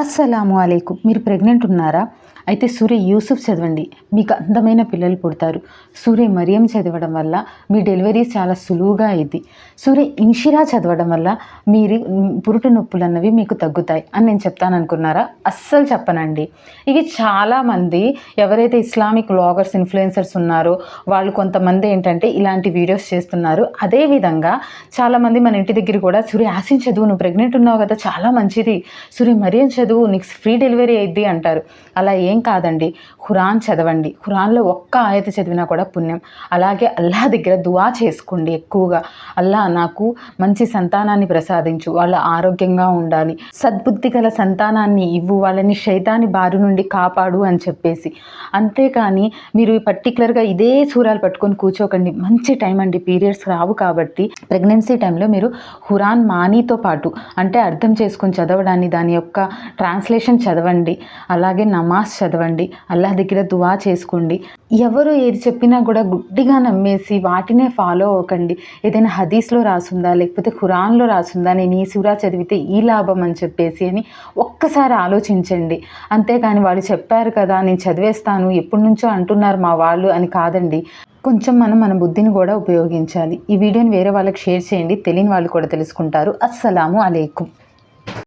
అస్సలాము అలైకుం. మీరు ప్రెగ్నెంట్ ఉన్నారా? అయితే సూర్య యూసుఫ్ చదవండి, మీకు అందమైన పిల్లలు పుడతారు. సూర్య మరియం చదవడం వల్ల మీ డెలివరీస్ చాలా సులువుగా అయింది. సూర్య ఇన్షిరా చదవడం వల్ల మీరు పురుటు నొప్పులు అన్నవి మీకు తగ్గుతాయి అని నేను చెప్తాను అనుకున్నారా? అస్సలు చెప్పనండి. ఇవి చాలామంది ఎవరైతే ఇస్లామిక్ వ్లాగర్స్ ఇన్ఫ్లుయెన్సర్స్ ఉన్నారో వాళ్ళు కొంతమంది ఏంటంటే ఇలాంటి వీడియోస్ చేస్తున్నారు. అదేవిధంగా చాలామంది మన ఇంటి దగ్గర కూడా సూర్య యాసిన్ చదువు, నువ్వు ప్రెగ్నెంట్ ఉన్నావు కదా, చాలా మంచిది, సూర్య మరియం చదువు, నీకు ఫ్రీ డెలివరీ అయ్యిద్ది అంటారు. అలా ఏం కాదండి. ఖురాన్ చదవండి. ఖురాన్లో ఒక్క ఆయత చదివినా కూడా పుణ్యం. అలాగే అల్లాహ్ దగ్గర దువా చేసుకోండి ఎక్కువగా. అల్లాహ్ నాకు మంచి సంతానాన్ని ప్రసాదించు, వాళ్ళు ఆరోగ్యంగా ఉండాలి, సద్బుద్ధి గల సంతానాన్ని ఇవ్వు, వాళ్ళని శైతాని బారి నుండి కాపాడు అని చెప్పేసి. అంతేకాని మీరు పర్టికులర్గా ఇదే సూరాలు పట్టుకొని కూర్చోకండి. మంచి టైం అండి, పీరియడ్స్ రావు కాబట్టి ప్రెగ్నెన్సీ టైంలో మీరు ఖురాన్ మానీతో పాటు అంటే అర్థం చేసుకొని చదవడాన్ని, దాని యొక్క ట్రాన్స్లేషన్ చదవండి. అలాగే నమాజ్ చదవండి, అల్లాహ్ దగ్గర దువా చేసుకోండి. ఎవరు ఏది చెప్పినా కూడా గుడ్డిగా నమ్మేసి వాటినే ఫాలో అవ్వకండి. ఏదైనా హదీస్లో రాసుందా లేకపోతే ఖురాన్లో రాసుందా నేను ఈ సూరా చదివితే ఈ లాభం అని చెప్పేసి అని ఒక్కసారి ఆలోచించండి. అంతేకాని వాళ్ళు చెప్పారు కదా నేను చదివేస్తాను, ఎప్పటి నుంచో అంటున్నారు మా వాళ్ళు అని కాదండి. కొంచెం మనం మన బుద్ధిని కూడా ఉపయోగించాలి. ఈ వీడియోని వేరే వాళ్ళకి షేర్ చేయండి, తెలియని వాళ్ళు కూడా తెలుసుకుంటారు. అస్సలాము అలైకుం.